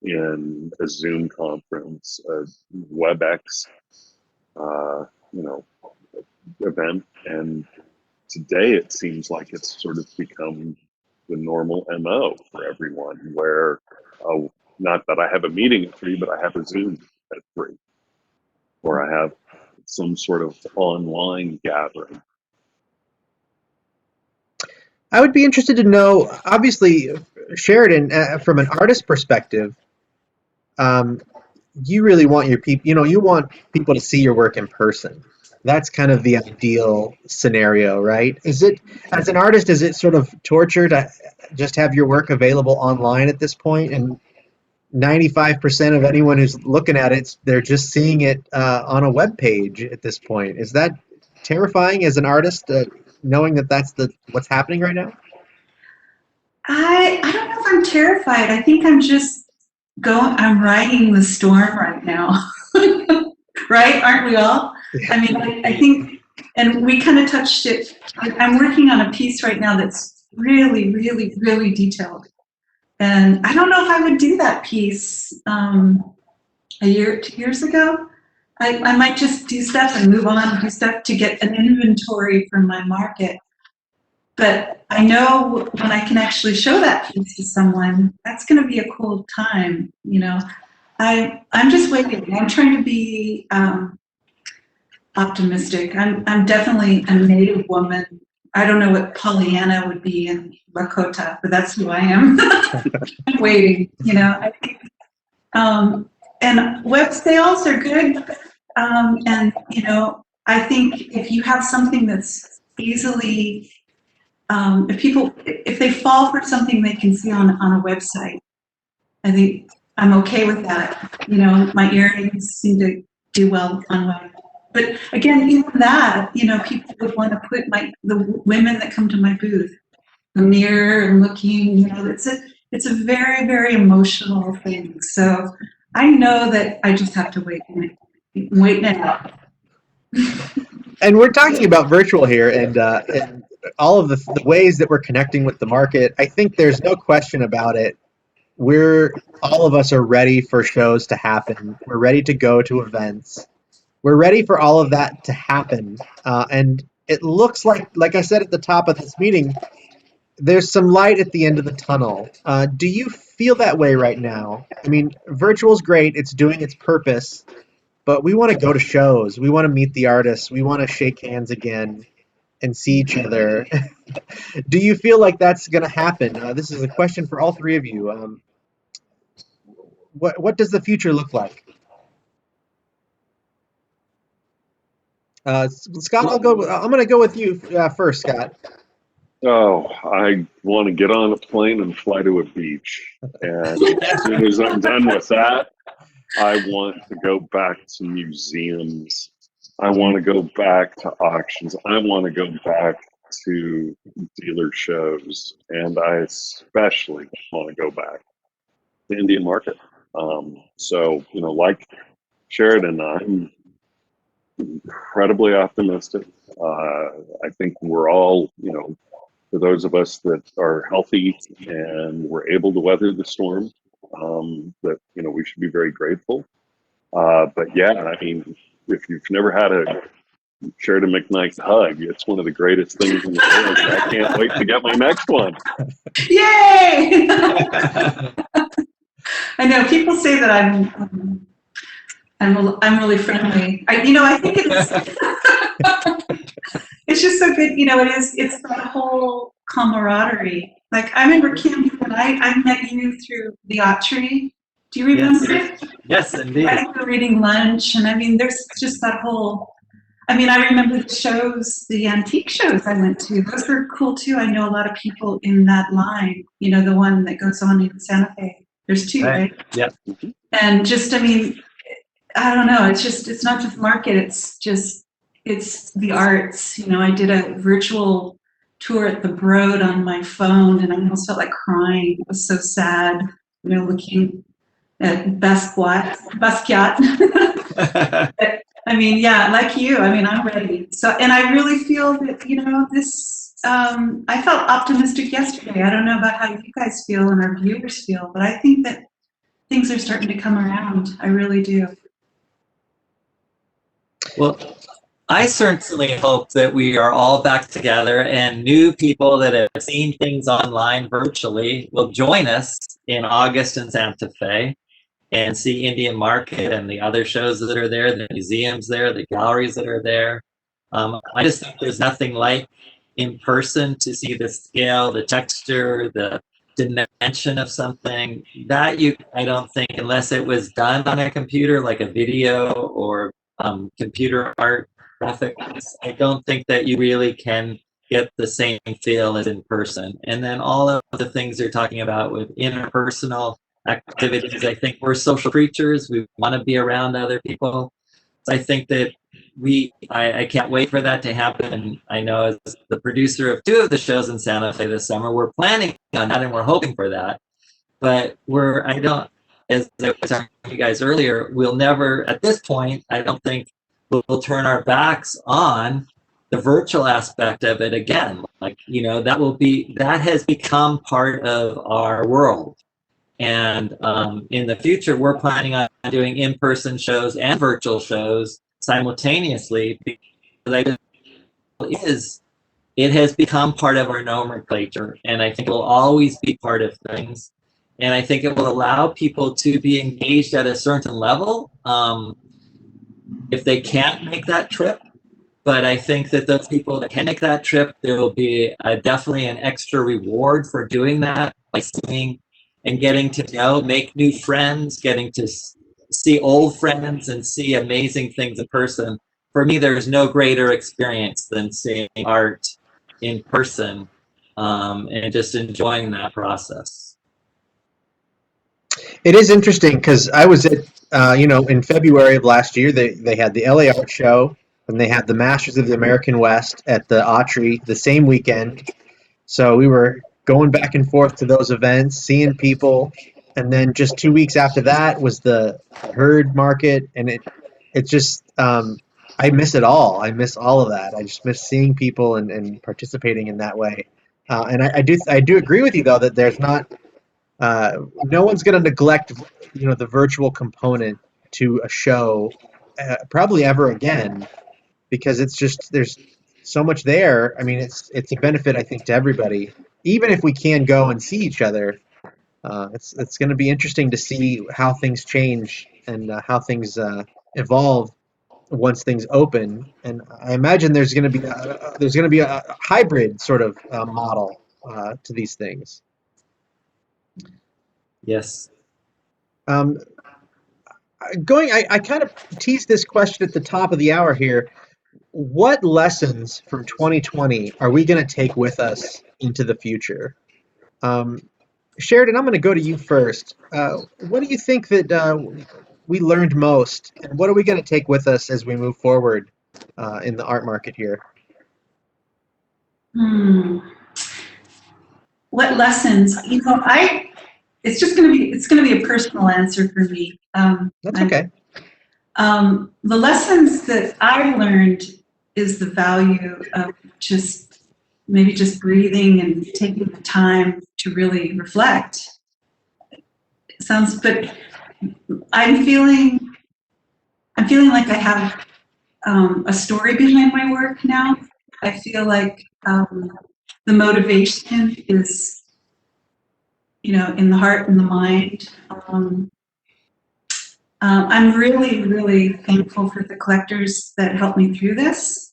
in a Zoom conference, a WebEx, event. And today it seems like it's sort of become the normal MO for everyone, where not that I have a meeting at 3, but I have a Zoom at 3, or I have some sort of online gathering. I would be interested to know, obviously, Sheridan, from an artist perspective, you really want your people, you want people to see your work in person. That's kind of the ideal scenario, right? Is it, as an artist, is it sort of torture to just have your work available online at this point? And 95% of anyone who's looking at it, they're just seeing it on a web page at this point. Is that terrifying as an artist, knowing that that's what's happening right now? I don't know if I'm terrified. I think I'm just I'm riding the storm right now. Right? Aren't we all? Yeah. I mean, I think, and we kind of touched it. I'm working on a piece right now that's really, really, really detailed. And I don't know if I would do that piece a year, 2 years ago. I might just do stuff and move on, do stuff to get an inventory for my market. But I know when I can actually show that piece to someone, that's going to be a cool time. You know, I'm just waiting. I'm trying to be optimistic. I'm definitely a Native woman. I don't know what Pollyanna would be in Lakota, but that's who I am. I'm waiting. You know, I think, and web sales are good. And you know, I think if you have something that's easily if they fall for something they can see on a website, I think I'm okay with that. You know, my earrings seem to do well on web. But again, even that, you know, people would want to put the women that come to my booth, the mirror and looking, you know, it's a very, very emotional thing. So I know that I just have to wait now. And we're talking about virtual here, and all of the ways that we're connecting with the market. I think there's no question about it. All of us are ready for shows to happen. We're ready to go to events. We're ready for all of that to happen. And it looks like I said at the top of this meeting, there's some light at the end of the tunnel. Do you feel that way right now? I mean, virtual's great. It's doing its purpose, but we want to go to shows. We want to meet the artists. We want to shake hands again and see each other. Do you feel like that's going to happen? This is a question for all three of you. What does the future look like? Scott, I'm going to go with you first, Scott. Oh, I want to get on a plane and fly to a beach. And as soon as I'm done with that, I want to go back to museums. I want to go back to auctions. I want to go back to dealer shows. And I especially want to go back to the Indian market. So, you know, like Sheridan, I'm incredibly optimistic. I think we're all, you know, for those of us that are healthy and we're able to weather the storm, that, you know, we should be very grateful. But yeah, I mean, if you've never had a Sheridan MacKnight hug, it's one of the greatest things in the world. I can't wait to get my next one. Yay! I know people say that I'm really friendly. I think it's just so good. You know, it's that whole camaraderie. Like I remember Kim, when I met you through the Autry. Do you remember? Yes, indeed. I think we're reading lunch, and I mean, there's just that whole. I mean, I remember the shows, the antique shows I went to. Those were cool too. I know a lot of people in that line. You know, the one that goes on in Santa Fe. There's two, right? Yeah. And just, I mean, I don't know. It's not just market. It's the arts. You know, I did a virtual tour at the Broad on my phone, and I almost felt like crying. It was so sad. You know, looking at Basquiat. I mean, yeah, like you. I mean, I'm ready. So, and I really feel that, you know, this. I felt optimistic yesterday. I don't know about how you guys feel and our viewers feel, but I think that things are starting to come around. I really do. Well, I certainly hope that we are all back together and new people that have seen things online virtually will join us in August in Santa Fe and see Indian Market and the other shows that are there, the museums there, the galleries that are there. I just think there's nothing like in person to see the scale, the texture, the dimension of something that I don't think, unless it was done on a computer, like a video or computer art graphics, I don't think that you really can get the same feel as in person. And then all of the things you're talking about with interpersonal activities, I think we're social creatures. We want to be around other people. I think that I can't wait for that to happen. And I know as the producer of 2 of the shows in Santa Fe this summer, we're planning on that and we're hoping for that. But as I was telling you guys earlier, we'll never, at this point, I don't think we'll turn our backs on the virtual aspect of it again. Like, that has become part of our world. And in the future, we're planning on doing in-person shows and virtual shows simultaneously, because it has become part of our nomenclature, and I think it will always be part of things. And I think it will allow people to be engaged at a certain level if they can't make that trip. But I think that those people that can make that trip, there will be definitely an extra reward for doing that, by seeing and getting to make new friends, getting to see old friends and see amazing things in person. For me, there's no greater experience than seeing art in person and just enjoying that process. It is interesting because I was at, in February of last year, they had the LA Art Show and they had the Masters of the American West at the Autry the same weekend. So we were going back and forth to those events, seeing people, and then just 2 weeks after that was the herd market, and it just I miss it all. I miss all of that. I just miss seeing people and participating in that way. And I do agree with you though that there's not no one's going to neglect the virtual component to a show probably ever again, because it's just there's so much there. I mean, it's a benefit, I think, to everybody. Even if we can go and see each other, it's going to be interesting to see how things change and how things evolve once things open. And I imagine there's going to be a hybrid sort of model to these things. Yes. Um, I kind of teased this question at the top of the hour here. What lessons from 2020 are we going to take with us into the future? Sheridan, I'm going to go to you first. What do you think that we learned most, and what are we going to take with us as we move forward in the art market here? What lessons? It's going to be a personal answer for me. That's okay. The lessons that I learned is the value of just breathing and taking the time to really reflect. But I'm feeling like I have a story behind my work now. I feel like the motivation is, in the heart and the mind. I'm really, really thankful for the collectors that helped me through this.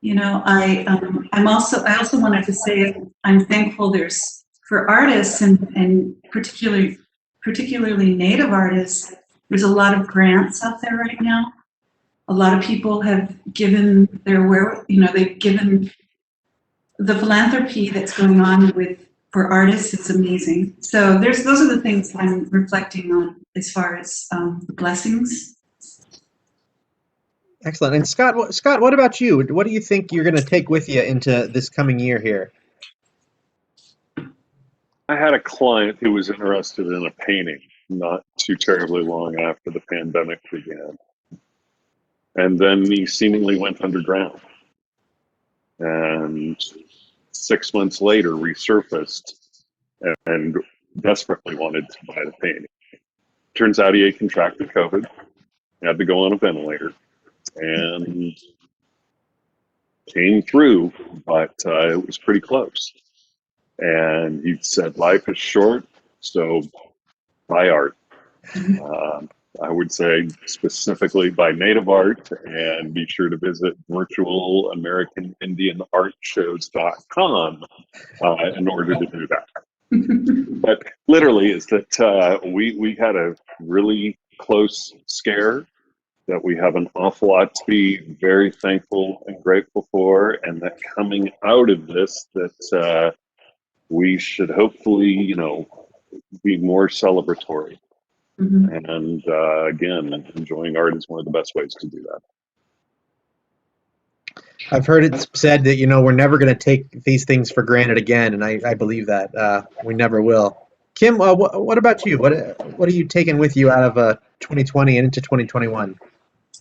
I also wanted to say I'm thankful for artists and particularly Native artists. There's a lot of grants out there right now. A lot of people have given they've given the philanthropy that's going on for artists. It's amazing. So those are the things I'm reflecting on as far as the blessings. Excellent. And Scott, what about you? What do you think you're going to take with you into this coming year here? I had a client who was interested in a painting not too terribly long after the pandemic began. And then he seemingly went underground. And 6 months later resurfaced and desperately wanted to buy the painting. Turns out he had contracted COVID, had to go on a ventilator, and came through, but it was pretty close. And he said, life is short, so buy art. I would say specifically buy Native art, and be sure to visit virtual American Indian Art Shows.com in order to do that. But literally is that we had a really close scare that we have an awful lot to be very thankful and grateful for, and that coming out of this we should hopefully be more celebratory. And again, enjoying art is one of the best ways to do that. I've heard it said that, we're never going to take these things for granted again, and I believe that. We never will. Kim, what about you? What are you taking with you out of 2020 and into 2021?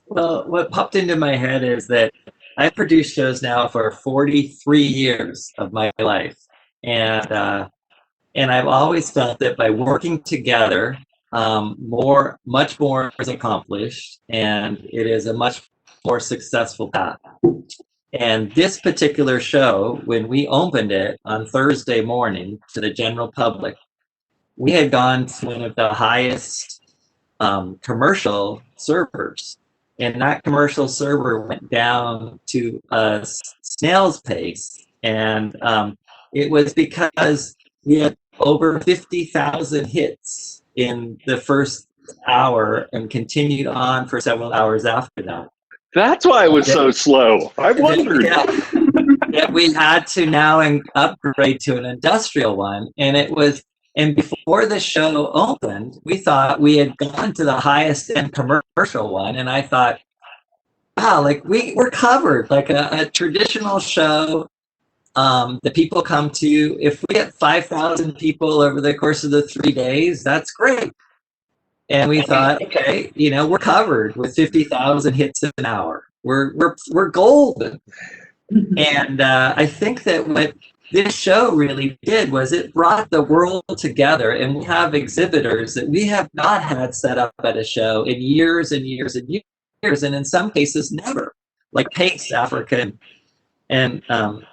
Well, what popped into my head is that I've produced shows now for 43 years of my life. And I've always felt that by working together, much more is accomplished, and it is a much more successful path. And this particular show, when we opened it on Thursday morning to the general public, we had gone to one of the highest commercial servers. And that commercial server went down to a snail's pace. And it was because we had over 50,000 hits in the first hour and continued on for several hours after that. That's why it was so slow. I wondered. Yeah, we had to now upgrade to an industrial one. And before the show opened, we thought we had gone to the highest end commercial one. And I thought, wow, like we're covered, like a traditional show that people come to. If we get 5,000 people over the course of the 3 days, that's great. And we thought, okay, we're covered with 50,000 hits an hour. We're golden. And I think that what this show really did was it brought the world together, and we have exhibitors that we have not had set up at a show in years and years and years, and in some cases never. Like Pace African and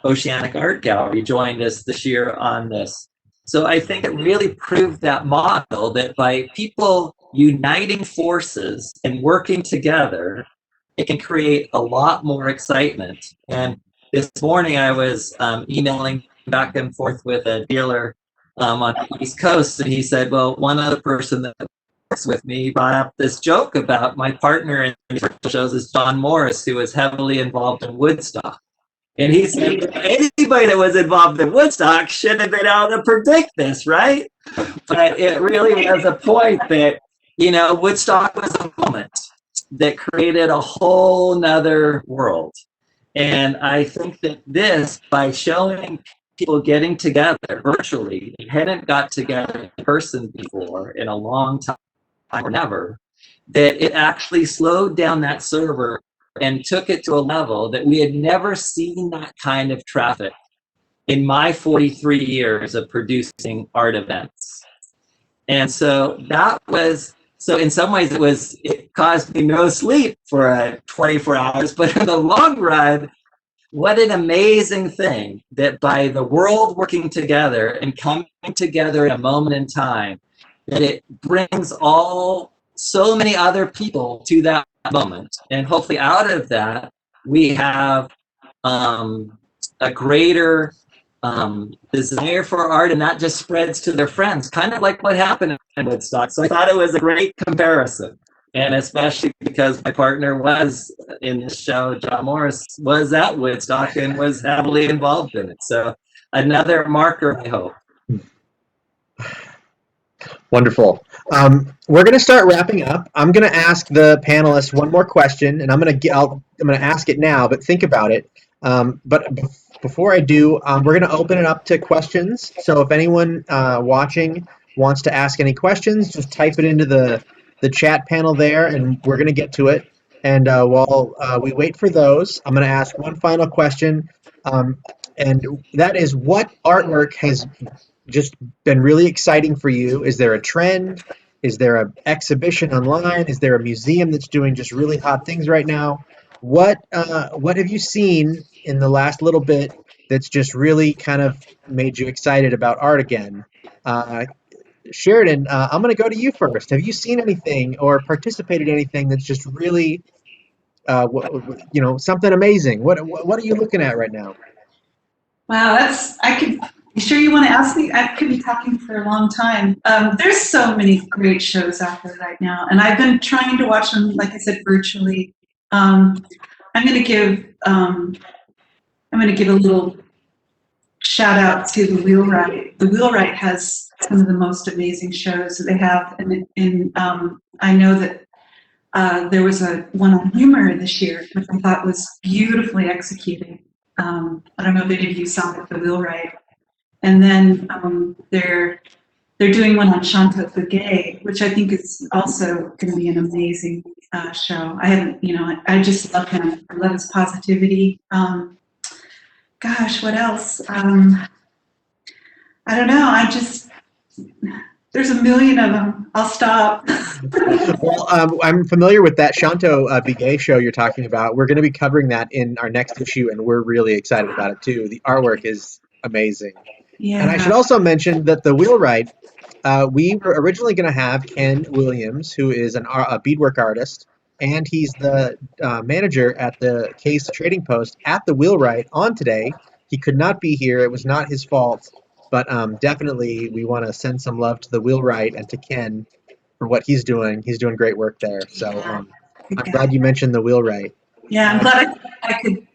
Oceanic Art Gallery joined us this year on this. So I think it really proved that model that by people uniting forces and working together, it can create a lot more excitement. And this morning I was emailing back and forth with a dealer on the East Coast, and he said, well, one other person that works with me brought up this joke about my partner in these shows is John Morris, who was heavily involved in Woodstock. And he said, anybody that was involved in Woodstock should have been able to predict this, right? But it really was a point that, Woodstock was a moment that created a whole nother world. And I think that this, by showing people getting together virtually, they hadn't got together in person before in a long time or never, that it actually slowed down that server and took it to a level that we had never seen that kind of traffic in my 43 years of producing art events. And so in some ways it caused me no sleep for 24 hours, but in the long run, what an amazing thing that by the world working together and coming together in a moment in time, that it brings so many other people to that moment. And hopefully out of that, we have a greater desire for art, and that just spreads to their friends, kind of like what happened in Woodstock. So I thought it was a great comparison. And especially because my partner was in this show, John Morris, was at Woodstock and was heavily involved in it. So another marker, I hope. Wonderful. We're going to start wrapping up. I'm going to ask the panelists one more question, and I'm going to ask it now, but think about it. But before I do, we're going to open it up to questions. So if anyone watching wants to ask any questions, just type it into the chat panel there, and we're going to get to it. And while we wait for those, I'm going to ask one final question, and that is, what artwork has just been really exciting for you? Is there a trend? Is there an exhibition online? Is there a museum that's doing just really hot things right now? What have you seen in the last little bit that's just really kind of made you excited about art again? Sheridan, I'm going to go to you first. Have you seen anything or participated in anything that's just really, something amazing? What are you looking at right now? Wow, you sure you want to ask me? I could be talking for a long time. There's so many great shows out there right now, and I've been trying to watch them, like I said, virtually. I'm going to give a little shout out to the Wheelwright. The Wheelwright has some of the most amazing shows that they have, and I know that there was one on humor this year, which I thought was beautifully executed. I don't know if any of you saw it, the Wheelwright. And then they're doing one on Shanto the Gay, which I think is also going to be an amazing show. I haven't, I just love him. I love his positivity. Gosh, what else? I don't know. There's a million of them. I'll stop. Well, I'm familiar with that Shanto Bigay show you're talking about. We're going to be covering that in our next issue, and we're really excited about it too. The artwork is amazing. Yeah. And I should also mention that the Wheelwright, we were originally going to have Ken Williams, who is a beadwork artist, and he's the manager at the Case Trading Post at the Wheelwright on today. He could not be here. It was not his fault. But definitely, we want to send some love to the Wheelwright and to Ken for what he's doing. He's doing great work there. So I'm glad you mentioned the Wheelwright. Yeah, I'm glad I could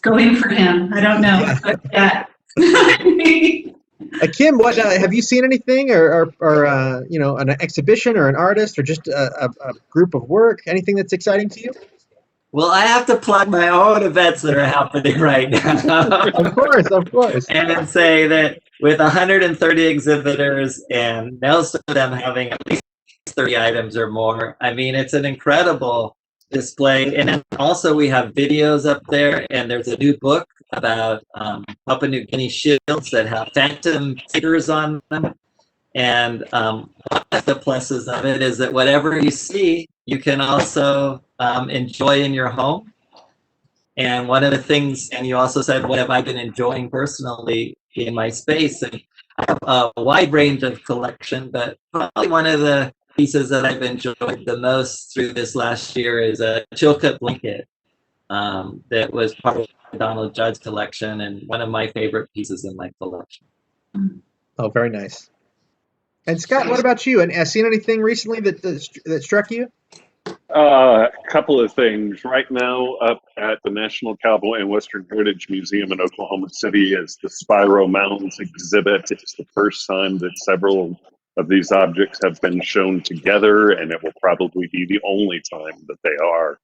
go in for him. I don't know. Yeah. But, Kim, what have you seen anything, or an exhibition, or an artist, or just a group of work? Anything that's exciting to you? Well, I have to plug my own events that are happening right now. Of course. And say that with 130 exhibitors and most of them having at least 30 items or more, I mean, it's an incredible display. And then also we have videos up there, and there's a new book about Papua New Guinea shields that have phantom figures on them. And one of the pluses of it is that whatever you see, you can also enjoy in your home. And one of the things, and you also said, what have I been enjoying personally in my space? And I have a wide range of collection, but probably one of the pieces that I've enjoyed the most through this last year is a Chilkat blanket that was part of the Donald Judd's collection and one of my favorite pieces in my collection. Oh, very nice. And Scott, what about you? And seen anything recently that struck you? A couple of things. Right now, up at the National Cowboy and Western Heritage Museum in Oklahoma City is the Spyro Mounds exhibit. It's the first time that several of these objects have been shown together, and it will probably be the only time that they are.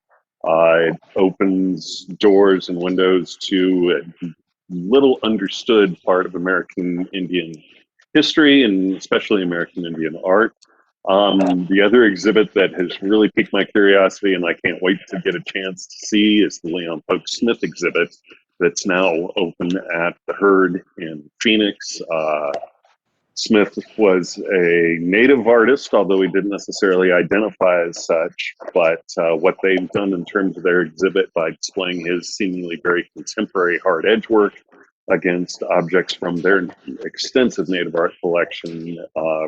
It opens doors and windows to a little understood part of American Indian history, and especially American Indian art. The other exhibit that has really piqued my curiosity, and I can't wait to get a chance to see, is the Leon Polk Smith exhibit that's now open at the Herd in Phoenix. Smith was a native artist, although he didn't necessarily identify as such. But what they've done in terms of their exhibit by displaying his seemingly very contemporary hard edge work against objects from their extensive native art collection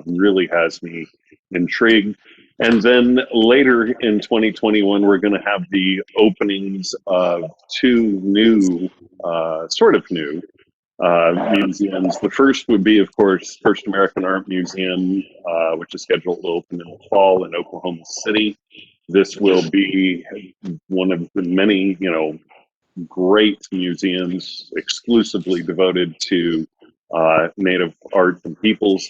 really has me intrigued. And then later in 2021, we're going to have the openings of two new, sort of new, museums. The first would be, of course, First American Art Museum, which is scheduled to open in the fall in Oklahoma City. This will be one of the many, great museums exclusively devoted to Native art and peoples.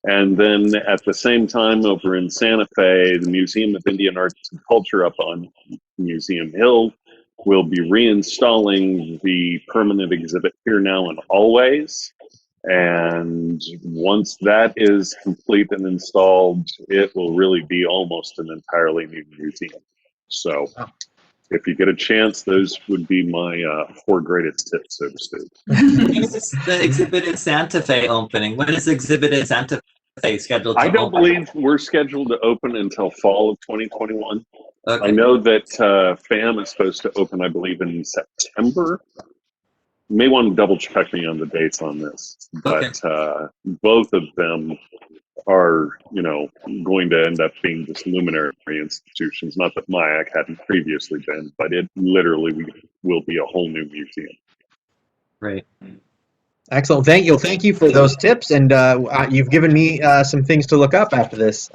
And then at the same time, over in Santa Fe, the Museum of Indian Arts and Culture up on Museum Hill will be reinstalling the permanent exhibit Here Now and Always. And once that is complete and installed, it will really be almost an entirely new museum. So if you get a chance, those would be my 4 greatest tips, so to speak. The exhibit in Santa Fe opening. When is the exhibit in Santa Fe scheduled to open? I don't believe we're scheduled to open until fall of 2021. Okay. I know that FAM is supposed to open, I believe, in September. You may want to double check me on the dates on this, but both of them are, going to end up being just luminary institutions. Not that MIAC hadn't previously been, but it literally will be a whole new museum. Great. Excellent. Thank you for those tips, and you've given me some things to look up after this.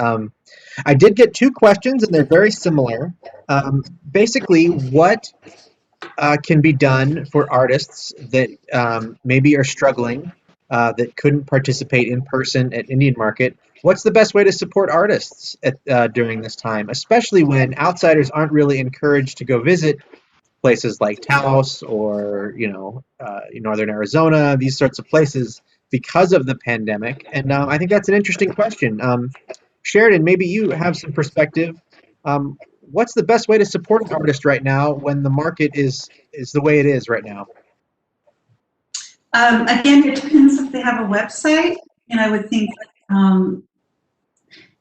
I did get 2 questions, and they're very similar. Basically, what can be done for artists that maybe are struggling, that couldn't participate in person at Indian Market? What's the best way to support artists during this time, especially when outsiders aren't really encouraged to go visit places like Taos or northern Arizona, these sorts of places because of the pandemic? And I think that's an interesting question. Sheridan, maybe you have some perspective. What's the best way to support an artist right now when the market is the way it is right now? Again, it depends if they have a website, and I would think,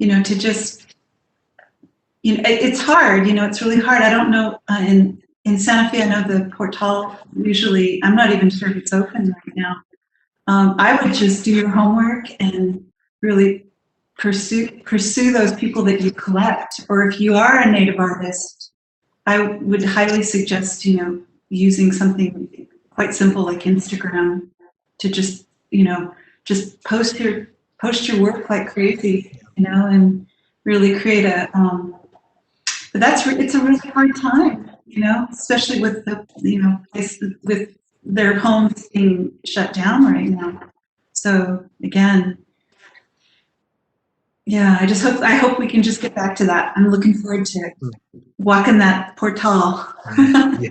to just, it's hard. It's really hard. I don't know. In Santa Fe, I know the portal usually. I'm not even sure if it's open right now. I would just do your homework and really pursue those people that you collect. Or if you are a Native artist, I would highly suggest using something quite simple like Instagram to just post your work like crazy, and really create a. But it's a really hard time, especially with the with their homes being shut down right now. So again, yeah, I hope we can just get back to that. I'm looking forward to walking that portal. Yeah,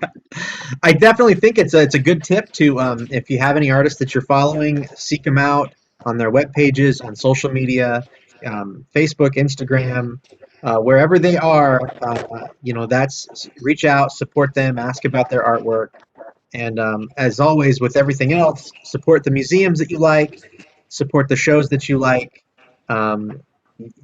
I definitely think it's a good tip to, if you have any artists that you're following, seek them out on their web pages, on social media, Facebook, Instagram, wherever they are. That's reach out, support them, ask about their artwork, and as always with everything else, support the museums that you like, support the shows that you like. Um,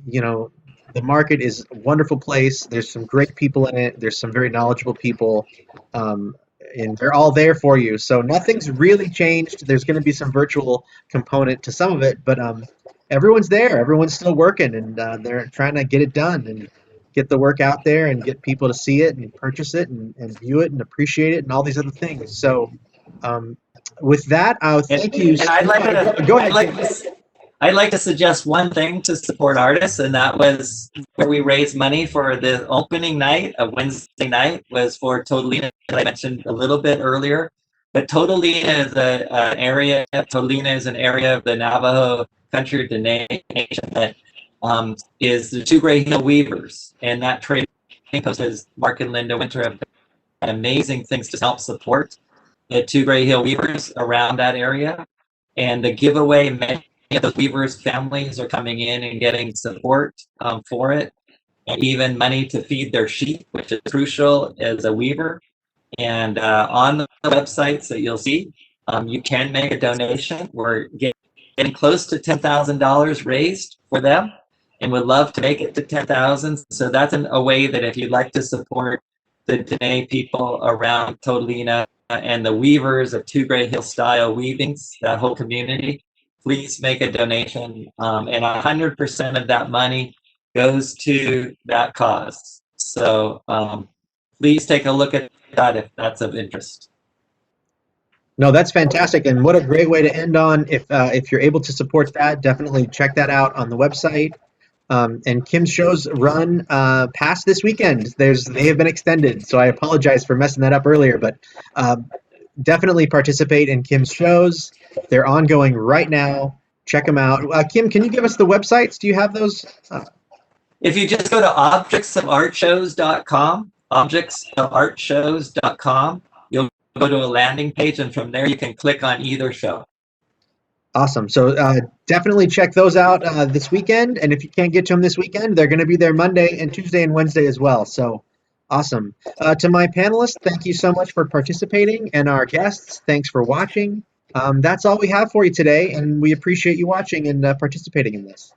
you know, the market is a wonderful place. There's some great people in it. There's some very knowledgeable people, um, and they're all there for you. So nothing's really changed. There's going to be some virtual component to some of it, but everyone's there. Everyone's still working, and they're trying to get it done and get the work out there and get people to see it and purchase it and view it and appreciate it and all these other things. So um, with that, I'll thank you. And I'd like to Go ahead. I'd like to suggest one thing to support artists, and that was where we raised money for the opening night of Wednesday night was for Totalina, that I mentioned a little bit earlier. But Totalina is an area. Totalina is an area of the Navajo Country Dene Nation that is the Two Gray Hill Weavers, and that trading post is Mark and Linda Winter have done amazing things to help support the Two Gray Hill Weavers around that area, and the giveaway. Many of those weavers' families are coming in and getting support for it, and even money to feed their sheep, which is crucial as a weaver. And on the websites that you'll see, you can make a donation. We're getting close to $10,000 raised for them, and would love to make it to 10,000. So that's a way that if you'd like to support the Dene people around Totalina and the weavers of Two Gray Hill style weavings, that whole community, please make a donation, and 100% of that money goes to that cause. So please take a look at that if that's of interest. No, that's fantastic, and what a great way to end on. If you're able to support that, definitely check that out on the website. And Kim's shows run past this weekend. They have been extended, so I apologize for messing that up earlier, but definitely participate in Kim's shows. They're ongoing right now. Check them out. Kim, can you give us the websites? Do you have those? If you just go to objectsofartshows.com, objectsofartshows.com, you'll go to a landing page, and from there you can click on either show. Awesome. So definitely check those out this weekend. And if you can't get to them this weekend, they're going to be there Monday and Tuesday and Wednesday as well. So awesome. To my panelists, thank you so much for participating. And our guests, thanks for watching. That's all we have for you today. And we appreciate you watching and participating in this.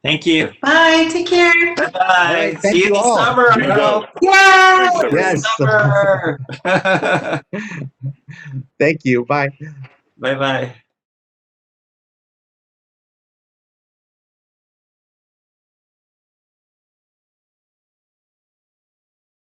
Thank you. Bye. Take care. Bye-bye. Right, See you in the all. summer. Yeah. Yes. Summer. Thank you. Bye. Bye-bye.